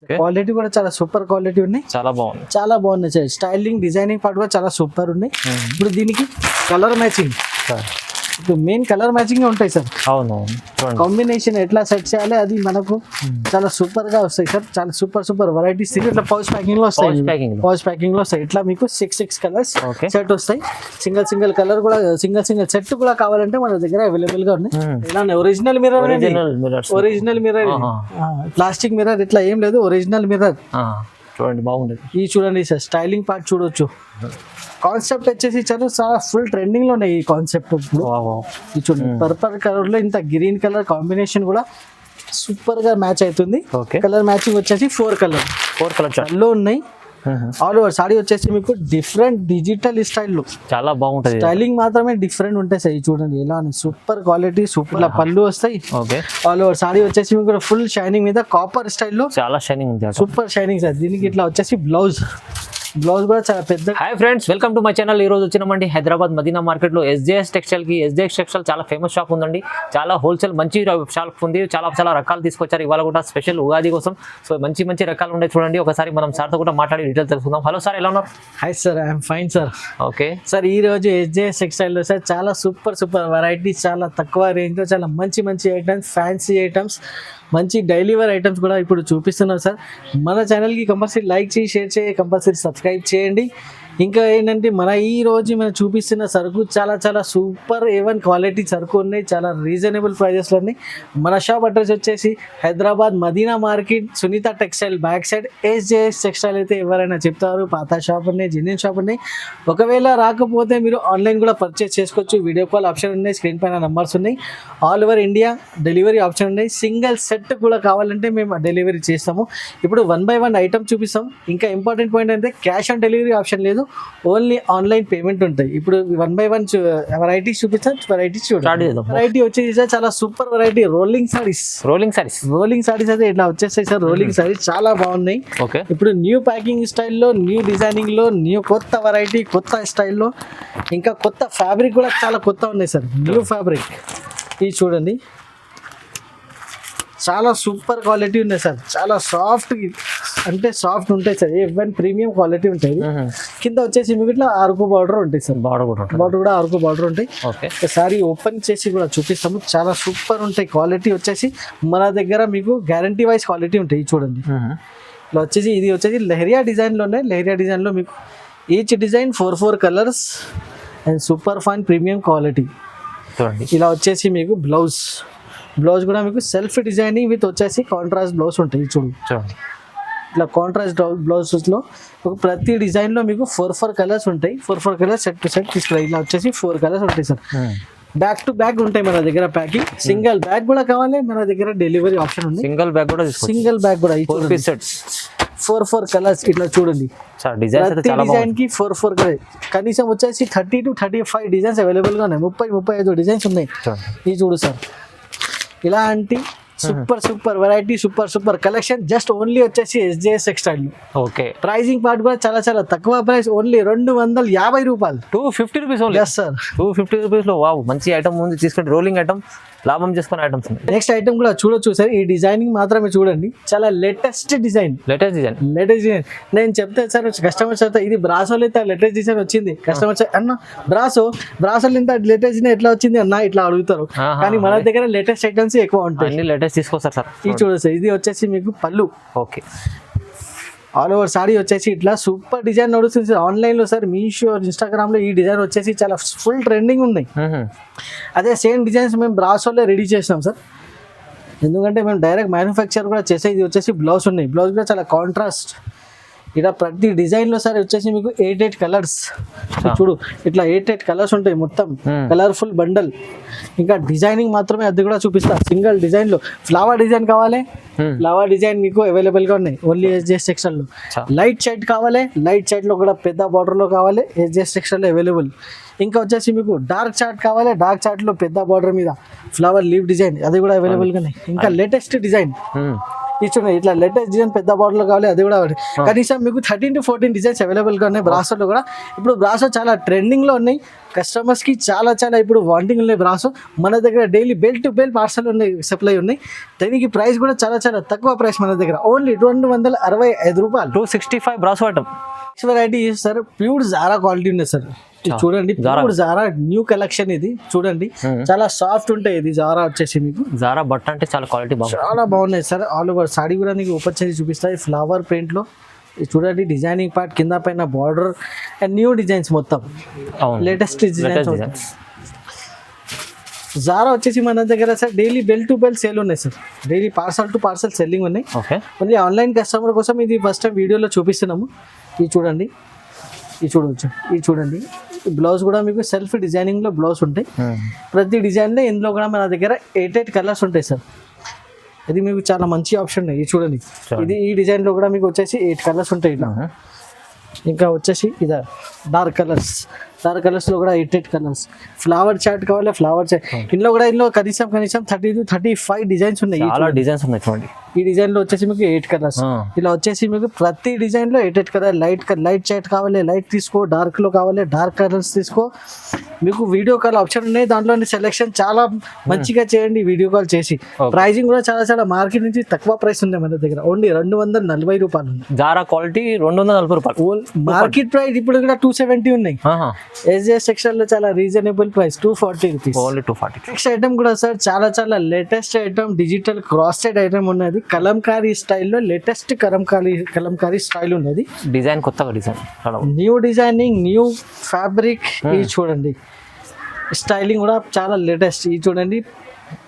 Quality కూడా చాలా super quality ఉన్నాయి. చాలా బాగున్నాయి సార్. స్టైలింగ్ డిజైనింగ్ పార్ట్ కూడా చాలా సూపర్ ఉన్నాయి. ఇప్పుడు దీనికి కలర్ మ్యాచింగ్, ఇప్పుడు మెయిన్ కలర్ మ్యాచింగ్ ఉంటాయి సార్. అవును, కాంబినేషన్ ఎట్లా సెట్ చేయాలి అది మనకు చాలా సూపర్ గా వస్తాయి సార్. చాలా సూపర్ వెరైటీస్ ఇట్లా పౌచ్ ప్యాకింగ్ లో వస్తాయి. పౌచ్ ప్యాకింగ్ లో వస్తాయి. ఇట్లా మీకు 6 కలర్స్ సెట్ వస్తాయి. సింగిల్ కలర్ కూడా సింగిల్ సెట్ కూడా కావాలంటే మన దగ్గర అవైలబుల్ గా ఉన్నాయి. ఇలా ఒరిజినల్ మిర్రర్, ప్లాస్టిక్ మిర్రర్ ఇట్లా ఏం లేదు, ఒరిజినల్ మిర్రర్. చూడండి బాగుంది. ఈ చూడండి సార్, స్టైలింగ్ పార్ట్ చూడొచ్చు. కాన్సెప్ట్ వచ్చేసి చాలా ఫుల్ ట్రెండింగ్ లో ఉన్నాయి ఈ కాన్సెప్ట్. ఇది చూడండి, పర్పల్ కలర్ లో ఇంత గ్రీన్ కలర్ కాంబినేషన్ కూడా సూపర్ గా మ్యాచ్ అవుతుంది. కలర్ మ్యాచింగ్ వచ్చేసి 4 కలర్ లో ఉన్నాయి. ఆల్ ఓవర్ సాడీ వచ్చేసి మీకు డిఫరెంట్ డిజిటల్ స్టైల్, చాలా బాగుంటది. స్టైలింగ్ మాత్రమే డిఫరెంట్ ఉంటాయి సార్. చూడండి ఎలా సూపర్ క్వాలిటీ, సూపర్ పళ్ళు వస్తాయి. ఆల్ ఓవర్ సాడీ వచ్చేసి మీకు ఫుల్ షైనింగ్ మీద కాపర్ స్టైల్లో చాలా షైనింగ్ ఉంది, సూపర్ షైనింగ్ సార్. దీనికి ఇట్లా వచ్చేసి బ్లౌజ్ కూడా చాలా పెద్ద. Hi friends, welcome to my channel. ఈ రోజు వచ్చినామండి హైదరాబాద్ మదీనా మార్కెట్ లో SJS టెక్స్టైల్ కి. SJS టెక్స్టైల్ చాలా ఫేమస్ షాప్ ఉందండి. చాలా హోల్సేల్ మంచి షాప్ ఉంది. చాలా రకాలు తీసుకొచ్చారు ఇవాళ కూడా స్పెషల్ ఉగాది కోసం. సో మంచి రకాలు ఉన్నాయి చూడండి. ఒకసారి మనం సార్ తో కూడా మాట్లాడి డీటెయిల్స్ తెలుసుకుందాం. హలో సార్, ఎలా ఉన్నారు? Hi sir, I'm fine sir. Okay sir, ఈ రోజు SJS టెక్స్టైల్ లో సార్ చాలా సూపర్ వెరైటీస్, చాలా తక్కువ రేంజ్ లో చాలా మంచి ఐటమ్స్, ఫ్యాన్సీ ఐటమ్స్, మంచి డైలీ వేర్ ఐటమ్స్ కూడా ఇప్పుడు చూపిస్తున్నాం సార్. మన ఛానల్కి కంపల్సరీ లైక్ చేసి షేర్ చేయి, కంపల్సరీ సబ్స్క్రైబ్ చేయండి. ఇంకా ఏంటంటే ఈ రోజు మనం చూపిస్తున్న సరుకు చాలా సూపర్ A1 క్వాలిటీ సరుకు ఉన్నాయి. చాలా రీజనబుల్ ప్రైజెస్లో ఉన్నాయి. మన షాప్ అడ్రస్ వచ్చేసి Hyderabad Madina market, Sunitha textile back side. SJS textile అయితే ఎవరైనా చెప్తారు, పాత షాప్ ఉన్నాయి, జెన్యున్ షాప్ ఉన్నాయి. ఒకవేళ రాకపోతే మీరు ఆన్లైన్ కూడా పర్చేస్ చేసుకోవచ్చు. వీడియో కాల్ ఆప్షన్ ఉన్నాయి, స్క్రీన్ పైన నంబర్స్ ఉన్నాయి. All over India delivery option ఉన్నాయి. సింగిల్ సెట్ కూడా కావాలంటే మేము డెలివరీ చేస్తాము. ఇప్పుడు 1 by 1 ఐటమ్ చూపిస్తాం. ఇంకా ఇంపార్టెంట్ పాయింట్ అంటే క్యాష్ ఆన్ డెలివరీ ఆప్షన్ లేదు, ఓన్లీ ఆన్లైన్ పేమెంట్ ఉంటాయి. ఇప్పుడు 1 by 1 వెరైటీస్ చూపిస్తాం. వెరైటీస్ చూడండి. వెరైటీ వచ్చేసి చాలా సూపర్ వెరైటీ రోలింగ్ సారీస్ అయితే ఇట్లా వచ్చేస్తాయి సార్. రోలింగ్ సారీస్ చాలా బాగున్నాయి. ఇప్పుడు న్యూ ప్యాకింగ్ స్టైల్లో, న్యూ డిజైనింగ్ లో, న్యూ కొత్త వెరైటీ, కొత్త స్టైల్లో, ఇంకా కొత్త ఫ్యాబ్రిక్ కూడా చాలా కొత్త ఉన్నాయి సార్. న్యూ ఫ్యాబ్రిక్ ఇది చూడండి, చాలా సూపర్ క్వాలిటీ ఉన్నాయి సార్. చాలా సాఫ్ట్ ఉంటాయి సార్. A1 ప్రీమియం క్వాలిటీ ఉంటుంది. కింద వచ్చేసి మీకు ఇట్లా అరకు బార్డర్ ఉంటాయి సార్. బార్డర్ కూడా అరకు బార్డర్ ఉంటాయి. ఒకసారి ఓపెన్ చేసి కూడా చూపిస్తాము. చాలా సూపర్ ఉంటాయి. క్వాలిటీ వచ్చేసి మన దగ్గర మీకు గ్యారంటీ వైజ్ క్వాలిటీ ఉంటాయి. చూడండి, ఇలా వచ్చేసి ఇది వచ్చేసి లెహరియా డిజైన్లోనే. లెహరియా డిజైన్లో మీకు each design 4 colours and super fine premium quality. ఇలా వచ్చేసి మీకు బ్లౌజ్ కూడా మీకు సెల్ఫ్ డిజైనింగ్ విత్ వచ్చేసి కాంట్రాస్ట్ బ్లౌజ్ ఉంటాయి. చూడు, ఇట్లా కాంట్రాస్ట్ బ్లౌజెస్ లో ప్రతి డిజైన్ లో మీకు 4 కలర్స్ ఉంటాయి. 4 కలర్స్ సెట్ టు సెట్ తీసుకురా. ఇలా వచ్చేసి 4 కలర్స్ ఉంటాయి సార్. బ్యాక్ టు బ్యాక్ ఉంటాయి మన దగ్గర ప్యాకింగ్. సింగిల్ బ్యాగ్ కూడా కావాలి, మన దగ్గర డెలివరీ ఆప్షన్ ఉంది. సింగిల్ బ్యాగ్ కూడా 4 కలర్స్. ఇట్లా చూడండి, డిజైన్ కి 4 కలర్. కనీసం వచ్చేసి 30 to 35 డిజైన్స్ అవైలబుల్ గా ఉన్నాయి. 30-35 డిజైన్స్ ఉన్నాయి. ఇది చూడు సార్, ఇలాంటి super variety, super collection just only వచ్చేసి SJS టెక్స్టైల్. ఓకే, ప్రైజింగ్ పార్ట్ కూడా చాలా తక్కువ ప్రైస్, ఓన్లీ 250 రూపాయలు, 250 rupees only. Yes sir, 250 rupees లో వావ్, మంచి ఐటమ్ ఉంది. తీసుకుంటే రోలింగ్ ఐటమ్, లాభం చేసుకునే ఐటమ్స్. నెక్స్ట్ ఐటమ్ కూడా చూడొచ్చు సార్. ఈ డిజైనింగ్ మాత్రమే చూడండి, చాలా లేటెస్ట్ డిజైన్. నేను చెప్తే సార్ కస్టమర్స్ అయితే ఇది బ్రాసోలో అయితే లేటెస్ట్ డిజైన్ వచ్చింది. కస్టమర్స్ అన్న బ్రాసోలో ఇంత లేటెస్ట్ డిజైన్ ఎట్లా వచ్చింది అన్న ఇట్లా అడుగుతారు. కానీ మన దగ్గర లేటెస్ట్ ఐటమ్స్ ఎక్కువ ఉంటాయి. లేటెస్ట్ తీసుకొస్తారు సార్. ఇది చూడొచ్చు సార్, ఇది వచ్చేసి మీకు పళ్ళు. ఓకే, ఆల్ ఓవర్ సారీ వచ్చేసి ఇట్లా సూపర్ డిజైన్ నడుస్తుంది సార్. ఆన్లైన్ లో సార్, మీషో, ఇన్స్టాగ్రామ్ లో ఈ డిజైన్ వచ్చేసి చాలా ఫుల్ ట్రెండింగ్ ఉన్నాయి. అదే సేమ్ డిజైన్స్ మేము బ్రాసోలో రెడీ చేసినాం సార్. ఎందుకంటే మేము డైరెక్ట్ మ్యానుఫ్యాక్చర్ కూడా చేసే. ఇది వచ్చేసి బ్లౌజ్ ఉన్నాయి. బ్లౌజ్ కూడా చాలా కాంట్రాస్ట్. ఇలా ప్రతి డిజైన్ లో సార్ వచ్చేసి మీకు 8 కలర్స్. చూడు, ఇట్లా 8 కలర్స్ ఉంటాయి. మొత్తం కలర్ఫుల్ బండల్. ఇంకా డిజైనింగ్ మాత్రమే అది కూడా చూపిస్తా. సింగిల్ డిజైన్ లో ఫ్లవర్ డిజైన్ కావాలి, ఫ్లవర్ డిజైన్ మీకు అవైలబుల్ గా ఉన్నాయి ఓన్లీ SJS టెక్స్టైల్ లో. లైట్ షైడ్ కావాలి, లైట్ షైడ్ లో కూడా పెద్ద బార్డర్ లో కావాలి, SJS టెక్స్టైల్ లో అవైలబుల్. ఇంకా వచ్చేసి మీకు డార్క్ చార్ట్ కావాలి, డార్క్ చార్ట్ లో పెద్ద బార్డర్ మీద ఫ్లవర్ లీవ్ డిజైన్, అది కూడా అవైలబుల్ గా ఉన్నాయి. ఇంకా లేటెస్ట్ డిజైన్ ఇది చూడండి ఇట్లా లేటెస్ట్ డిజైన్ పెద్ద బాటిల్ కావాలి అది కూడా కనీసం మీకు 13 to 14 డిజైన్స్ అవైలబుల్ గా ఉన్నాయి బ్రాసోలో కూడా. ఇప్పుడు బ్రాసో చాలా ట్రెండింగ్ లో ఉన్నాయి, కస్టమర్స్ కి చాలా ఇప్పుడు వాంటింగ్ ఉన్నాయి బ్రాసో. మన దగ్గర daily bale to bell parcel ఉన్నాయి, సప్లై ఉన్నాయి. దీనికి ప్రైస్ కూడా చాలా తక్కువ ప్రైస్ మన దగ్గర, ఓన్లీ 265 రూపాయలు. 265 brasso item. Variety sir pure Zara quality ఉంది సార్. చూడండి ప్యూర్ జారా న్యూ కలెక్షన్ ఇది. చూడండి చాలా సాఫ్ట్ ఉంటాయి. ఇది జారా వచ్చేసి మీకు జారా బట్ట అంటే చాలా క్వాలిటీ బాగుంది, చాలా బాగున్నాయి సార్. ఆల్ ఓవర్ సాడీ కూడా నీకు ఓపెన్ చేసి చూపిస్తాయి ఫ్లవర్ ప్రింట్ లో. ఇది చూడండి డిజైనింగ్ పార్ట్ కింద పైన బార్డర్ అండ్ న్యూ డిజైన్స్ మొత్తం లేటెస్ట్ డిజైన్స్. జారా వచ్చేసి మన దగ్గర sir daily bale to bale sale ఉన్నాయి sir, daily parcel to parcel selling ఉన్నాయి. ఓన్లీ ఆన్లైన్ కస్టమర్ కోసం ఇది ఫస్ట్ టైం వీడియోలో చూపిస్తున్నాము. ఇది చూడండి, ఇది చూడవచ్చు, ఇది చూడండి. బ్లౌజ్ కూడా మీకు సెల్ఫ్ డిజైనింగ్ లో బ్లౌజ్ ఉంటాయి. ప్రతి డిజైన్ లో ఇందులో కూడా మన దగ్గర 8 కలర్స్ ఉంటాయి సార్. ఇది మీకు చాలా మంచి ఆప్షన్. ఇది చూడండి, ఇది ఈ డిజైన్ లో కూడా మీకు వచ్చేసి 8 కలర్స్ ఉంటాయి. ఇట్లా ఇంకా వచ్చేసి ఇదా డార్క్ కలర్స్ లో కూడా 8 కలర్స్. ఫ్లవర్ చాట్ కావాలి, ఫ్లవర్ చాట్ ఇందులో కూడా కనీసం 30 to 35 డిజైన్స్ ఉన్నాయి. చాలా డిజైన్స్ ఉన్నాయి చూడండి. ఈ డిజైన్ లో వచ్చేసి మీకు 8 కలర్స్. ఇలా వచ్చేసి మీకు ప్రతి డిజైన్ లో 8 కలర్. లైట్ చాట్ కావాలి లైట్ తీసుకో, డార్క్ లో కావాలి డార్క్ కలర్స్ తీసుకో. మీకు వీడియో కాల్ ఆప్షన్ ఉన్నాయి, దాంట్లో సెలెక్షన్ చాలా మంచిగా చేయండి వీడియో కాల్ చేసి. ప్రైజింగ్ కూడా చాలా మార్కెట్ నుంచి తక్కువ ప్రైస్ ఉంది మన దగ్గర, ఓన్లీ 240 రూపాయలు. జారా క్వాలిటీ 240 రూపాయలు. మార్కెట్ ప్రైస్ ఇప్పుడు కూడా 270 ఉన్నాయి. SJS సెక్షన్ లో చాలా reasonable price 240 rupees. Only 240. Next item కూడా సార్ చాలా latest item, digital cross set item ఉన్నది. కలంకారీ స్టైల్లో లేటెస్ట్ కలంకారీ స్టైల్ ఉన్నది. డిజైన్ కొత్తగా design, new designing, new fabric. ఇది చూడండి స్టైలింగ్ కూడా చాలా లేటెస్ట్. ఇది చూడండి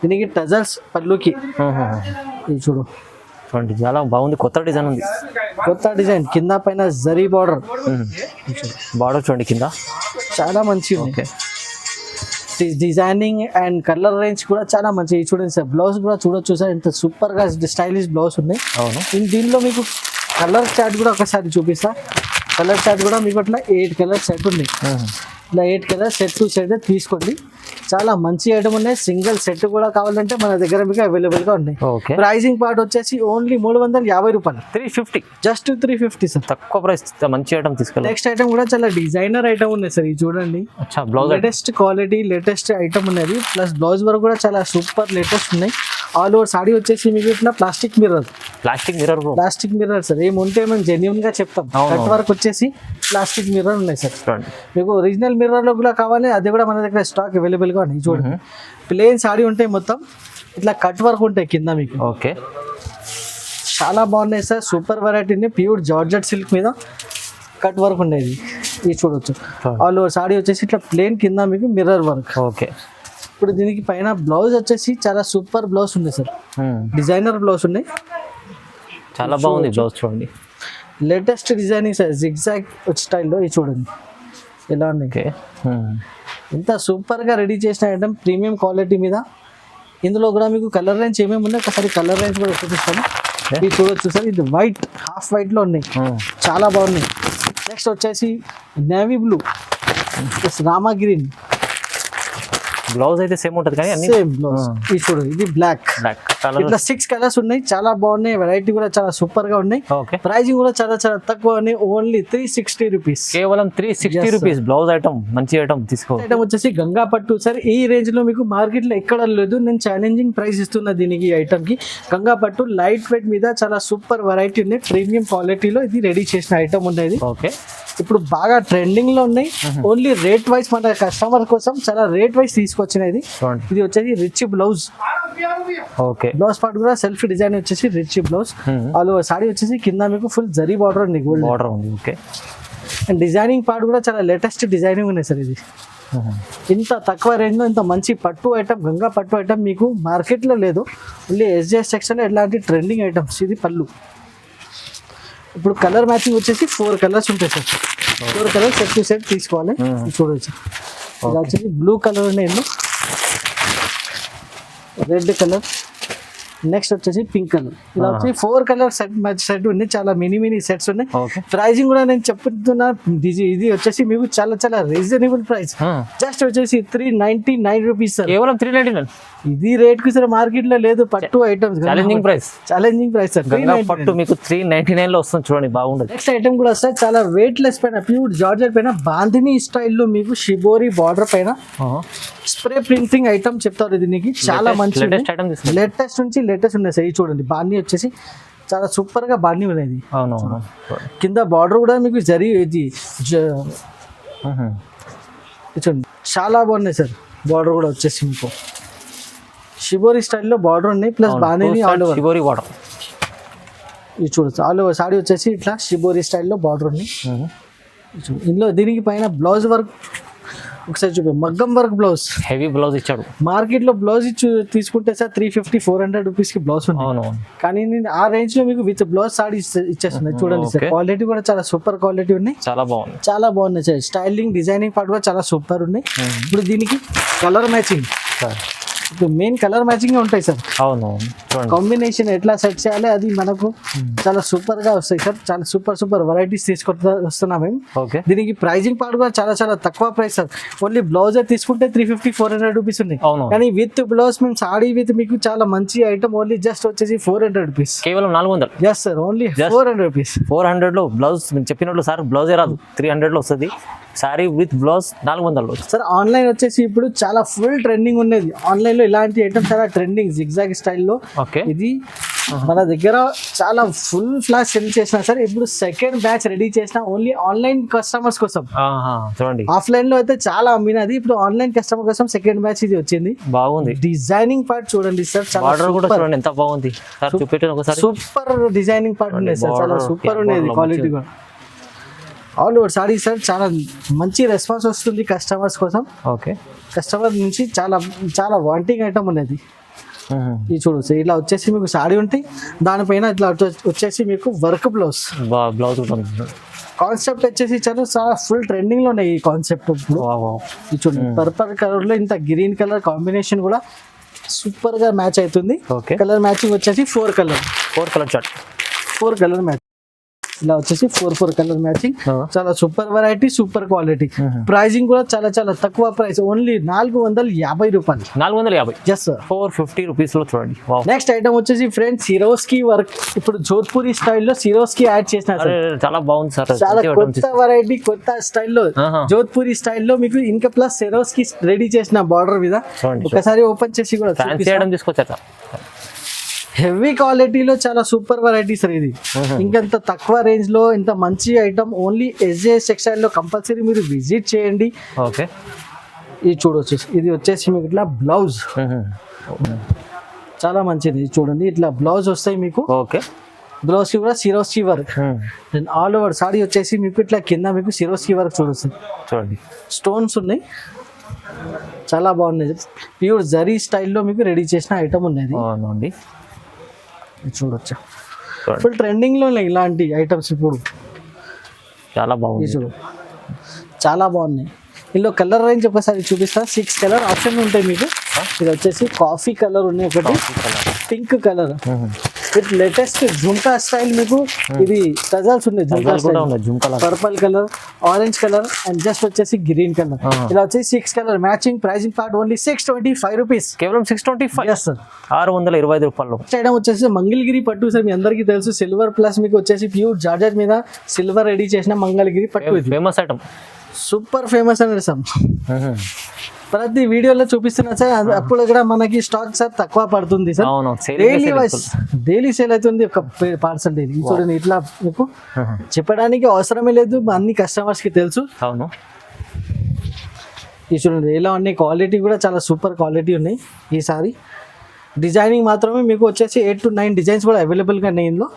దీనికి టజల్స్ పళ్ళుకి. ఇది చూడండి చాలా బాగుంది, కొత్త డిజైన్ ఉంది. కొత్త డిజైన్ కింద పైన జరీ బార్డర్. బార్డర్ చూడండి కింద చాలా మంచిగా ఉంది. డిజైనింగ్ అండ్ కలర్ రేంజ్ కూడా చాలా మంచి. చూడండి సార్ బ్లౌజ్ కూడా చూడొచ్చు సార్, ఎంత సూపర్ గా స్టైలిష్ బ్లౌజ్ ఉన్నాయి. దీనిలో మీకు కలర్ చార్ట్ కూడా ఒకసారి చూపిస్తా. కలర్ చార్ట్ కూడా మీకు అట్లా 8 కలర్ సెట్ ఉన్నాయి. ఇలా 8 కలర్ సెట్ టు సెట్ తీసుకోండి. చాలా మంచి ఐటమ్ ఉన్నాయి. సింగిల్ సెట్ కూడా కావాలంటే మన దగ్గర మీకు అవైలబుల్ గా ఉన్నాయి. ప్రైజింగ్ పార్ట్ వచ్చేసి ఓన్లీ 350 రూపాయలు. 350, జస్ట్ 350 సార్, తక్కువ ప్రైస్, మంచి ఐటమ్ తీసుకోండి. నెక్స్ట్ ఐటమ్ కూడా చాలా డిజైనర్ ఐటమ్ ఉన్నాయి సార్. ఇది చూడండి లేటెస్ట్ క్వాలిటీ లేటెస్ట్ ఐటమ్ ఉన్నది. ప్లస్ బ్లౌజ్ వరకు కూడా చాలా సూపర్ లేటెస్ట్ ఉన్నాయి. ఆల్ ఓవర్ సాడీ వచ్చేసి మీకు ఇట్లా ప్లాస్టిక్ మిర్రర్ సార్. ఏముంటే మేము జెన్యున్ గా చెప్తాం. కట్ వర్క్ వచ్చేసి ప్లాస్టిక్ మిర్రర్ ఉన్నాయి సార్. మీకు ఒరిజినల్ మిర్రర్ లో కూడా కావాలి, అది కూడా మన దగ్గర స్టాక్ అవైలబుల్ గా ఉన్నాయి. చూడండి ప్లేన్ సాడీ ఉంటాయి మొత్తం, ఇట్లా కట్ వర్క్ ఉంటాయి కింద మీకు. ఓకే చాలా బాగున్నాయి సార్, సూపర్ వెరైటీ ఉన్నాయి. ప్యూర్ జార్జెట్ సిల్క్ మీద కట్ వర్క్ ఉండేది. ఇది చూడొచ్చు. ఆల్ ఓవర్ సాడీ వచ్చేసి ఇట్లా ప్లేన్ కింద మీకు మిర్రర్ వర్క్. ఓకే ఇప్పుడు దీనికి పైన బ్లౌజ్ వచ్చేసి చాలా సూపర్ బ్లౌజ్ ఉంది సార్, డిజైనర్ బ్లౌజ్ ఉన్నాయి. చాలా బాగుంది బ్లౌజ్ చూడండి. లేటెస్ట్ డిజైనింగ్ సార్, జిగ్జాగ్ స్టైల్లో. ఇది చూడండి ఎలా ఉన్నాయి. ఎంత సూపర్ గా రెడీ చేసిన ఐటమ్, ప్రీమియం క్వాలిటీ మీద. ఇందులో కూడా మీకు కలర్ రేంజ్ ఏమేమి ఉన్నాయి ఒకసారి కలర్ రేంజ్ కూడా చూపిస్తాను. ఇది చూడొచ్చు సార్, ఇది వైట్ హాఫ్ వైట్ లో ఉన్నాయి, చాలా బాగున్నాయి. నెక్స్ట్ వచ్చేసి navy blue, Rama green. Blouse అయితే సేమ్ ఉంటుంది కానీ సేమ్ బ్లౌజ్. ఇది చూడు, ఇది బ్లాక్. ఇట్లా 6 కలర్స్ ఉన్నాయి, చాలా బాగున్నాయి. వెరైటీ కూడా చాలా సూపర్ గా ఉన్నాయి. ప్రైజింగ్ కూడా చాలా తక్కువ, ఓన్లీ 360 రూపీస్. కేవలం 360 రూపీస్ బ్లౌజ్ ఐటమ్, మంచి ఐటమ్ తీసుకో. ఐటమ్ వచ్చేసి గంగా పట్టు సార్. ఈ రేంజ్ లో మీకు మార్కెట్ లో ఎక్కడ లేదు. నేను ఛాలెంజింగ్ ప్రైస్ ఇస్తున్నా దీనికి. ఈ ఐటమ్ కి గంగా పట్టు లైట్ వెయిట్ మీద చాలా సూపర్ వెరైటీ ఉన్నాయి. ప్రీమియం క్వాలిటీలో ఇది రెడీ చేసిన ఐటమ్ ఉన్నది. ఓకే ఇప్పుడు బాగా ట్రెండింగ్ లో ఉన్నాయి. ఓన్లీ రేట్ వైజ్ మన కస్టమర్ కోసం చాలా రేట్ వైజ్ తీసుకొచ్చినది. ఇది వచ్చేసి rich blouse. Okay blouse part కూడా సెల్ఫ్ డిజైన్ వచ్చేసి rich blouse. All over saree వచ్చేసి కింద మీకు ఫుల్ జరీ బార్డర్ ఉంది, గోల్డ్ బార్డర్ ఉంది. ఓకే అండ్ డిజైనింగ్ పార్ట్ కూడా చాలా లేటెస్ట్ డిజైనింగ్ ఉన్నాయి సార్. ఇది ఇంత తక్కువ రేంజ్ లో ఇంత మంచి పట్టు ఐటమ్, గంగా పట్టు ఐటమ్ మీకు మార్కెట్ లో లేదు. ఓన్లీ SJS సెక్షన్ లో ఇలాంటి ట్రెండింగ్ ఐటమ్స్. ఇది పళ్ళు. ఇప్పుడు కలర్ మ్యాచింగ్ వచ్చేసి 4 కలర్స్ ఉంటాయి sir. 4 colours set to set తీసుకోవాలి. చూడవచ్చు, ఇది వచ్చేసి బ్లూ కలర్ ఉన్నాయి, రెడ్ కలర్, నెక్స్ట్ వచ్చేసి పింక్ కలర్. ఇలా వచ్చి 4 కలర్ సెట్ ఉన్నాయి, చాలా మినీ సెట్స్ ఉన్నాయి. ఓకే. ప్రైజింగ్ కూడా నేను చెప్తున్నా, ఇది వచ్చేసి మీకు చాలా రీజనబుల్ ప్రైస్. జస్ట్ వచ్చేసి 399 రూపీస్ సార్. కేవలం 399. ఇది రేట్ కి సార్ మార్కెట్ లో లేదు. పట్టు items challenging price sir. Ganga పట్టు మీకు 399 లో వస్తుంది చూడండి, బాగుండదు. నెక్స్ట్ ఐటమ్ కూడా సార్ చాలా వెయిట్ లెస్ పైన ప్యూర్ జార్జెట్ పైన బాందిని స్టైల్లో మీకు షిబోరి బార్డర్ పైన స్ప్రే ప్రింటింగ్ ఐటమ్ చెప్తారు. దీనికి చాలా మంచి లేటెస్ట్ నుంచి లేటెస్ట్ ఉన్నాయి సార్. ఇది చూడండి, బాంది వచ్చేసి చాలా సూపర్ గా బాంది ఉన్నది. అవునవును. కింద బార్డర్ కూడా మీకు ఇది చూడండి, చాలా బాగున్నాయి సార్. బార్డర్ కూడా వచ్చేసి మీకు షిబోరి స్టైల్లో బార్డర్ ఉన్నాయి, plus bandhani all over shibori border. ఇది చూడొచ్చు, ఆల్ ఓవర్ సాడీ వచ్చేసి ఇట్లా షిబోరి స్టైల్లో బార్డర్ ఉన్నాయి. ఇందులో దీనికి పైన బ్లౌజ్ వర్క్ ఒకసారి చూపి, మగ్గం వర్క్ బ్లౌజ్, హెవీ బ్లౌజ్ ఇచ్చాడు. మార్కెట్ లో బ్లౌజ్ తీసుకుంటే సార్ 350-400 రూపీస్ కి బ్లౌజ్ ఉంది. కానీ ఆ రేంజ్ లో మీకు విత్ బ్లౌజ్ సాడీ ఇచ్చేస్తున్నాయి. చూడండి సార్, క్వాలిటీ కూడా చాలా సూపర్ క్వాలిటీ ఉన్నాయి, చాలా బాగున్నాయి సార్. స్టైలింగ్ డిజైనింగ్ పార్ట్ కూడా చాలా సూపర్ ఉన్నాయి. ఇప్పుడు దీనికి కలర్ మ్యాచింగ్, ఇప్పుడు మెయిన్ కలర్ మ్యాచింగ్ ఉంటాయి సార్. అవును, కాంబినేషన్ ఎట్లా సెట్ చేయాలి అది మనకు చాలా సూపర్ గా వస్తాయి సార్. చాలా సూపర్ వెరైటీస్ వస్తున్నాం మేము. దీనికి ప్రైజింగ్ పార్ట్ కూడా చాలా తక్కువ ప్రైస్ సార్. ఓన్లీ బ్లౌజ్ తీసుకుంటే 350-400 రూపీస్ ఉన్నాయి. కానీ విత్ బ్లౌజ్ మేము సాడీ విత్ మీకు చాలా మంచి ఐటమ్ ఓన్లీ జస్ట్ వచ్చేసి 400 రూపీస్, కేవలం 400. Yes sir, only 400 rupees. 400 లో బ్లౌజ్ చెప్పినట్లు సార్, బ్లౌజే రాదు. 300 లో వస్తుంది sorry with blouse 400 sir. Online వచ్చేసి ఇప్పుడు చాలా ఫుల్ ట్రెండింగ్ ఉన్నది. ఆన్లైన్ లో ఇలాంటి ఐటమ్ చాలా ట్రెండింగ్ జిగ్జాగ్ స్టైల్లో. ఇది మన దగ్గర చాలా ఫుల్ ఫ్లాష్ సెల్ చేసిన సార్. ఇప్పుడు సెకండ్ బ్యాచ్ రెడీ చేసిన ఓన్లీ ఆన్లైన్ కస్టమర్స్ కోసం. చూడండి, ఆఫ్లైన్ లో అయితే చాలా అమ్మినది, ఇప్పుడు ఆన్లైన్ కస్టమర్ కోసం సెకండ్ బ్యాచ్ ఇది వచ్చింది. బాగుంది. డిజైనింగ్ పార్ట్ చూడండి సార్, బార్డర్ కూడా చూడండి ఎంత బాగుంది. సూపర్ డిజైనింగ్ పార్ట్ ఉన్నాయి సార్, చాలా సూపర్ ఉండేది. క్వాలిటీ కూడా ఆల్ ఓవర్ సారీ సార్, చాలా మంచి రెస్పాన్స్ వస్తుంది కస్టమర్స్ కోసం. ఓకే, కస్టమర్ నుంచి చాలా వాంటింగ్ ఐటమ్ ఉన్నది. ఇది చూడు సార్, ఇలా వచ్చేసి మీకు సారీ ఉంటాయి, దానిపైన ఇట్లా వచ్చేసి మీకు వర్క్ బ్లౌజ్. కాన్సెప్ట్ వచ్చేసి చాలా ఫుల్ ట్రెండింగ్ లో ఉన్నాయి ఈ కాన్సెప్ట్. ఇప్పుడు ఇది చూడండి, పర్పల్ కలర్ లో ఇంత గ్రీన్ కలర్ కాంబినేషన్ కూడా సూపర్ గా మ్యాచ్ అవుతుంది. కలర్ మ్యాచింగ్ వచ్చేసి 4 కలర్ చార్ట్, 4 కలర్ మ్యాచ్. ఇలా వచ్చేసి 4 కలర్ మ్యాచింగ్, చాలా super variety, super quality. Pricing కూడా చాలా తక్కువ ప్రైస్, ఓన్లీ 450 రూపాయలు. 450, ఎస్ సార్, 450 రూపీస్ లో చూడండి. నెక్స్ట్ ఐటమ్ వచ్చేసి ఫ్రెండ్స్ సిరోస్కి వర్క్. ఇప్పుడు జోధ్పూరి స్టైల్లో సిరోస్కి యాడ్ చేసిన చాలా బాగుంది సార్. చాలా కొత్త వెరైటీ, కొత్త స్టైల్లో జోధ్పూరి స్టైల్లో మీకు ఇంకా ప్లస్ సిరోస్కి రెడీ చేసిన బార్డర్ మీద. ఒకసారి ఓపెన్ చేసి కూడా తీసుకొచ్చా. హెవీ క్వాలిటీలో చాలా సూపర్ వెరైటీ సార్. ఇది ఇంకంత తక్కువ రేంజ్ లో ఇంత మంచి ఐటమ్ ఓన్లీ SJS టెక్స్టైల్ లో కంపల్సరీ మీరు విజిట్ చేయండి. ఓకే, ఇది చూడొచ్చు, ఇది వచ్చేసి మీకు ఇట్లా బ్లౌజ్ చాలా మంచిది. చూడండి, ఇట్లా బ్లౌజ్ వస్తాయి మీకు. ఓకే, బ్లౌజ్ కూడా Swarovski work. All over saree వచ్చేసి మీకు ఇట్లా కింద మీకు సిరోస్కి వర్క్ చూడండి, స్టోన్స్ ఉన్నాయి, చాలా బాగున్నాయి. ప్యూర్ జరీ స్టైల్లో మీకు రెడీ చేసిన ఐటమ్ ఉన్నది. చూడొచ్చు, ఫుల్ ట్రెండింగ్ లో ఇలాంటి ఐటమ్స్ ఇప్పుడు చాలా బాగుంది. చాలా బాగున్నాయి. ఇందులో కలర్ రేంజ్ ఒకసారి చూపిస్తా. 6 కలర్ ఆప్షన్ ఉంటాయి మీకు. ఇది వచ్చేసి కాఫీ కలర్ ఉన్నాయి, ఒకటి pink colour with latest jhumka style. మీకు ఇది టజల్స్ ఉన్నాయి, purple colour, orange colour and just వచ్చేసి గ్రీన్ కలర్. ఇలా వచ్చేసి 6 colour matching. Pricing part only 625 rupees, కేవలం 625. ఎస్ సార్, 625 రూపాయలు. చేయడం వచ్చేసి మంగళగిరి పట్టు సార్. మీ అందరికీ తెలుసు, సిల్వర్ ప్లస్ మీకు వచ్చేసి ప్యూర్ జార్జెట్ మీద సిల్వర్ రెడీ చేసిన మంగళగిరి పట్టు. ఫేమస్ ఐటమ్, సూపర్ ఫేమస్ అనేది సార్. ప్రతి వీడియోలో చూపిస్తున్నా సార్. అప్పుడు కూడా మనకి స్టాక్ సార్ తక్కువ పడుతుంది సార్. డైలీ సేల్ అవుతుంది ఒక పార్సల్ డైలీ. చూడండి, ఇట్లా మీకు చెప్పడానికి అవసరమే లేదు, అన్ని కస్టమర్స్ కి తెలుసు. అవును, ఈ చూడండి, ఇలా ఉన్నాయి. క్వాలిటీ కూడా చాలా సూపర్ క్వాలిటీ ఉన్నాయి. ఈసారి డిజైనింగ్ మాత్రమే మీకు వచ్చేసి 8 to 9 డిజైన్స్ కూడా అవైలబుల్గా ఉన్నాయి ఇందులో.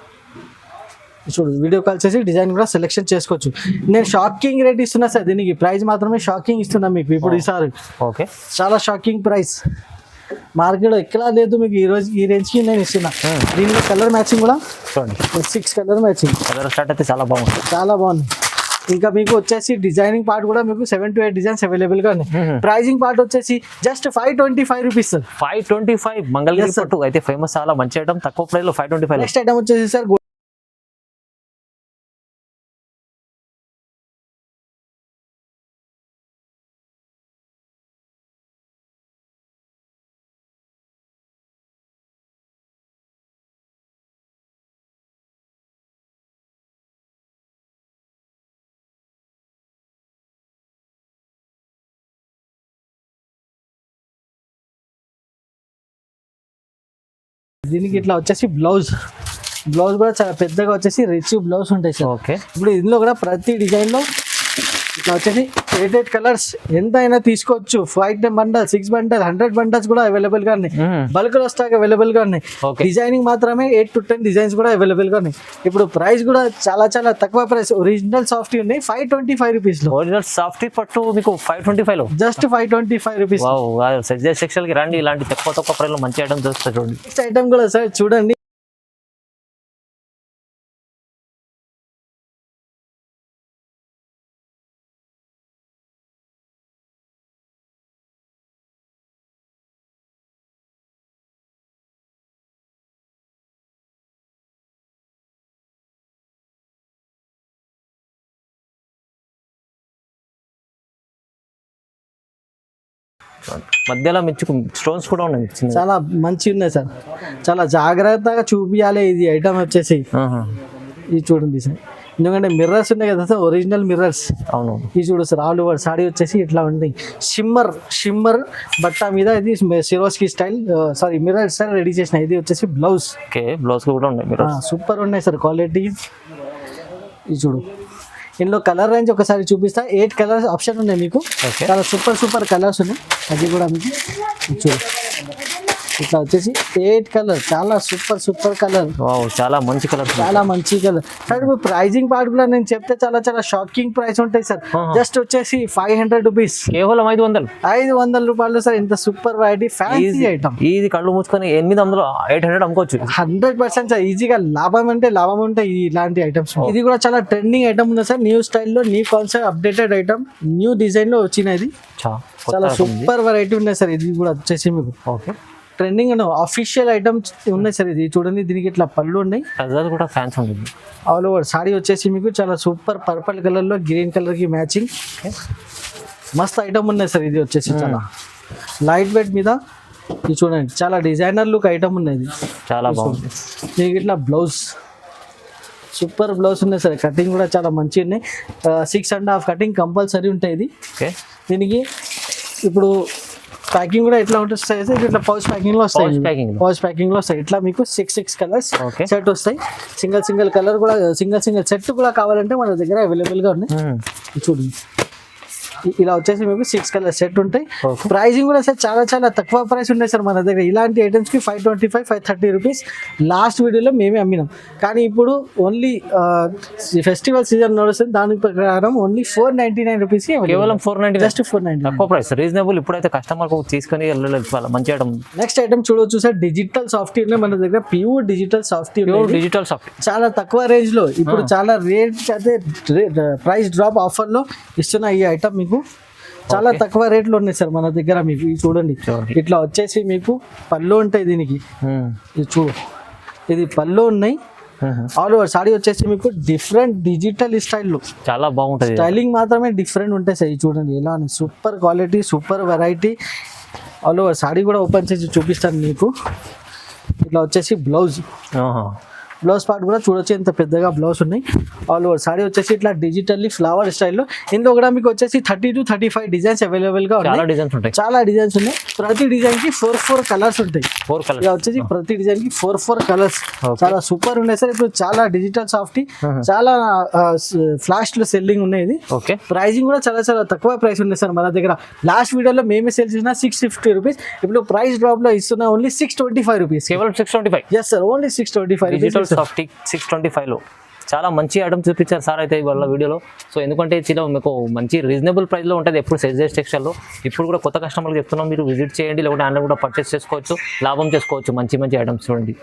చూడు, వీడియో కాల్ చేసి డిజైన్ కూడా సెలెక్షన్ చేసుకోవచ్చు. నేను షాకింగ్ రేట్ ఇస్తున్నా సార్. దీనికి ప్రైస్ మాత్రమే షాకింగ్ ఇస్తున్నా మీకు ఇప్పుడు ఈసారి. ఓకే, చాలా షాకింగ్ ప్రైస్, మార్కెట్ ఎక్కడా లేదు మీకు ఈ రేంజ్ కి నేను ఇస్తున్నా. దీనిలో కలర్ మ్యాచింగ్ కూడా 6 కలర్ మ్యాచింగ్. కలర్ స్టార్ట్ అయితే చాలా బాగుంది, చాలా బాగుంది. ఇంకా మీకు వచ్చేసి డిజైనింగ్ పార్ట్ కూడా మీకు 7 to 8 డిజైన్స్ అవైలబుల్ గా ఉన్నాయి. ప్రైజింగ్ పార్ట్ వచ్చేసి జస్ట్ 525 రూపీస్ సార్. 525 మంగళగిరి పట్టు అయితే ఫేమస్, చాలా మంచి ఐటమ్, తక్కువ ప్రైస్ లో 525. నెక్స్ట్ ఐటమ్ వచ్చేసి సార్ దీనికి ఇట్లా వచ్చేసి బ్లౌజ్ కూడా చాలా పెద్దగా వచ్చేసి రిచ్ బ్లౌజ్ ఉంటాయి సార్. ఓకే, ఇప్పుడు ఇందులో కూడా ప్రతి డిజైన్ లో ఇట్లా వచ్చేసి 8 కలర్స్ ఎంత అయినా తీసుకోవచ్చు. 5 బండల్, 6 బండల్, 100 బండల్స్ కూడా అవైలబుల్ గా ఉన్నాయి. బల్క్ లో స్టాక్ అవైలబుల్ గా ఉన్నాయి. డిజైనింగ్ మాత్రమే 8 to 10 డిజైన్స్ కూడా అవైలబుల్ గా ఉన్నాయి. ఇప్పుడు ప్రైస్ కూడా చాలా చాలా తక్కువ ప్రైస్. ఒరిజినల్ సాఫ్ట్ ఉన్నాయి 525 రూపీస్ లో. ఒరిజినల్ సాఫ్ట్ పట్టు మీకు 525 లో, జస్ట్ 525 రూపీస్. సజ్జా సెక్షన్ కి రండి, ఇలాంటి తక్కువ ప్రైస్ లో మంచి ఐటమ్ దొరుకుతాయి. చూడండి నెక్స్ట్ ఐటమ్ కూడా సార్ చూడండి. మధ్యలో మిర్చి స్టోన్స్ కూడా ఉన్నాయి, చాలా మంచి ఉన్నాయి సార్. చాలా జాగ్రత్తగా చూపించాలి. ఇది ఐటమ్ వచ్చేసి ఇది చూడండి సార్, ఎందుకంటే మిర్రర్స్ ఉన్నాయి కదా సార్, ఒరిజినల్ మిర్రర్స్. అవును, ఇది చూడు సార్, ఆల్ ఓవర్ సాడీ వచ్చేసి ఇట్లా ఉంది. షిమ్మర్ బట్ట మీద ఇది Swarovski style, sorry mirror style ready చేసిన. ఇది వచ్చేసి బ్లౌజ్. ఓకే, బ్లౌజ్ కూడా ఉన్నాయి, సూపర్ ఉన్నాయి సార్ క్వాలిటీ. ఇది చూడు, ఇందులో కలర్ రేంజ్ ఒకసారి చూపిస్తా. 8 కలర్స్ ఆప్షన్ ఉన్నాయి మీకు. చాలా సూపర్ కలర్స్ ఉన్నాయి. అది కూడా మీకు చూడు, ఇట్లా వచ్చేసి 8 కలర్, చాలా సూపర్ కలర్. చాలా మంచి కలర్, చాలా మంచి కలర్ సార్. ఇప్పుడు ప్రైజింగ్ పార్ట్ కూడా నేను చెప్తే చాలా షాకింగ్ ప్రైస్ ఉంటాయి సార్. జస్ట్ వచ్చేసి 500 రూపీస్, కేవలం 500 రూపాయలు సార్. ఇంత సూపర్ వెరైటీ ఫ్యాన్సీ ఐటమ్. ఇది కళ్ళు మూసుకొని 800 800 అమ్ముకోవచ్చు 100% సార్. ఈజీగా లాభం ఉంటాయి ఇలాంటి ఐటమ్స్. ఇది కూడా చాలా ట్రెండింగ్ ఐటమ్ ఉంది సార్. న్యూ స్టైల్లో, new concept, updated item, new design లో వచ్చినది. చాలా సూపర్ వెరైటీ ఉన్నాయి సార్. ఇది కూడా వచ్చేసి మీకు okay trending and official items ఉన్నాయి సార్. ఇది చూడండి, దీనికి ఇట్లా పళ్ళు ఉన్నాయి, కూడా ఫ్యాన్స్ ఉంటుంది. ఆల్ ఓవర్ సాడీ వచ్చేసి మీకు చాలా సూపర్ పర్పుల్ కలర్ లో గ్రీన్ కలర్ కి మ్యాచింగ్ మస్త్ ఐటమ్ ఉన్నాయి సార్. ఇది వచ్చేసి చాలా లైట్ వెయిట్ మీద. ఇది చూడండి, చాలా డిజైనర్ లుక్ ఐటమ్ ఉన్నది, చాలా బాగుంది. దీనికి ఇట్లా బ్లౌజ్, సూపర్ బ్లౌజ్ ఉన్నాయి సార్. కటింగ్ కూడా చాలా మంచిగా ఉన్నాయి. 6.5 కటింగ్ కంపల్సరీ ఉంటాయి. ఇది దీనికి ఇప్పుడు ప్యాకింగ్ కూడా ఎట్లా ఉంటుంది, ఇట్లా పౌచ్ ప్యాకింగ్ లో వస్తాయి. ఇట్లా మీకు 6 కలర్స్ సెట్ వస్తాయి. సింగిల్ కలర్ కూడా, సింగిల్ సెట్ కూడా కావాలంటే మన దగ్గర అవైలబుల్ గా ఉన్నాయి. చూడండి, ఇలా వచ్చేసి మీకు 6 కలర్ సెట్ ఉంటాయి. ప్రైజింగ్ కూడా సార్ చాలా తక్కువ ప్రైస్ ఉన్నాయి సార్ మన దగ్గర. ఇలాంటి ఐటమ్స్ కి 525 530 రూపీస్ లాస్ట్ వీడియోలో మేమే అమ్మినాం. కానీ ఇప్పుడు ఓన్లీ ఫెస్టివల్ సీజన్ నడుస్తుంది, దాని ప్రకారం ఓన్లీ 499 రూపీస్, కేవలం 490, జస్ట్ 490, తక్కువ ప్రైస్, రీజనబుల్. ఇప్పుడైతే కస్టమర్ తీసుకొని మంచి ఐటమ్. నెక్స్ట్ ఐటమ్ చూడొచ్చు సార్, డిజిటల్ సాఫ్ట్వేర్ మన దగ్గర. ప్యూర్ డిజిటల్ సాఫ్ట్వేర్, చాలా తక్కువ రేంజ్ లో. ఇప్పుడు చాలా రేట్ అయితే ప్రైస్ డ్రాప్ ఆఫర్ లో ఇస్తున్న ఈ ఐటమ్ మీకు చాలా తక్కువ రేట్లో ఉన్నాయి సార్ మన దగ్గర. మీకు చూడండి, ఇట్లా వచ్చేసి మీకు పళ్ళు ఉంటాయి. దీనికి ఇది చూడు, ఇది పళ్ళు ఉన్నాయి. ఆల్ ఓవర్ సాడీ వచ్చేసి మీకు డిఫరెంట్ డిజిటల్ స్టైల్లో చాలా బాగుంటుంది. స్టైలింగ్ మాత్రమే డిఫరెంట్ ఉంటాయి సార్. ఇది చూడండి ఎలా super quality, super variety. All over saree కూడా ఓపెన్ చేసి చూపిస్తాను మీకు. ఇట్లా వచ్చేసి బ్లౌజ్ పార్ట్ కూడా చూడొచ్చు, ఎంత పెద్దగా బ్లౌజ్ ఉన్నాయి. ఆల్ ఓవర్ సారీ వచ్చేసి ఇట్లా డిజిటల్లీ ఫ్లవర్ స్టైల్లో. ఇందులో కూడా మీకు వచ్చేసి 30 to 35 డిజైన్స్ అవైలబుల్ గా ఉన్నాయి. చాలా డిజైన్స్ ఉన్నాయి. ప్రతి డిజైన్ కి 4 కలర్స్ ఉంటాయి. ఇలా వచ్చేసి ప్రతి డిజైన్ కి 4 కలర్స్. చాలా సూపర్ ఉన్నాయి సార్. ఇప్పుడు చాలా డిజిటల్ సాఫ్ట్, చాలా ఫ్లాష్ లో సెల్లింగ్ ఉన్నాయి. ఇది ప్రైజింగ్ కూడా చాలా తక్కువ ప్రైస్ ఉన్నాయి సార్ మన దగ్గర. లాస్ట్ వీడియోలో మేమే సేల్ చేసిన 650 రూపీస్. ఇప్పుడు ప్రైస్ డ్రాప్ లో ఇస్తున్నా ఓన్లీ 625 రూపీస్, కేవలం 625. Yes sir, only 625 rupees. 625 లో చాలా మంచి ఐటమ్ చూపించారు సార్ అయితే ఇవాళ వీడియోలో. సో ఎందుకంటే చాలా మీకు మంచి రీజనబుల్ ప్రైస్లో ఉంటుంది ఎప్పుడు ఎస్జేఎస్ టెక్స్టైల్లో. ఇప్పుడు కూడా కొత్త కస్టమర్లకు చెప్తున్నాం, మీరు విజిట్ చేయండి, లేకుంటే ఆన్లైన్ కూడా పర్చేస్ చేసుకోవచ్చు, లాభం చేసుకోవచ్చు. మంచి మంచి ఐటమ్స్ చూడండి.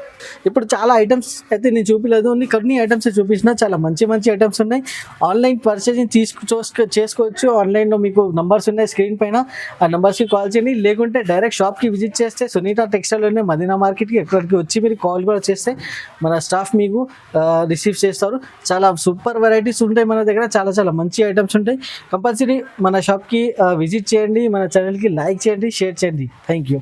ఇప్పుడు చాలా ఐటమ్స్ అయితే నేను చూపించలేదు, ఓన్లీ కొన్ని ఐటమ్స్ చూపించిన. చాలా మంచి మంచి ఐటమ్స్ ఉన్నాయి. ఆన్లైన్ పర్చేసింగ్ చేసుకోవచ్చు. ఆన్లైన్లో మీకు నంబర్స్ ఉన్నాయి స్క్రీన్ పైన, ఆ నెంబర్స్కి కాల్ చేయండి. లేకుంటే డైరెక్ట్ షాప్కి విజిట్ చేస్తే సునీత టెక్స్టైల్లోనే మదీనా మార్కెట్కి ఎక్కడికి వచ్చి మీరు కాల్ కూడా చేస్తే మన స్టాఫ్ మీకు రిసీవ్ చేస్తారు. చాలా సూపర్ వెరైటీస్ ఉంటాయి మన దగ్గర, చాలా చాలా మంచి ఐటమ్స్ ఉంటాయి. కంపల్సరీ మన షాప్కి విజిట్ చేయండి, మన ఛానల్కి లైక్ చేయండి, షేర్ చేయండి. Thank you.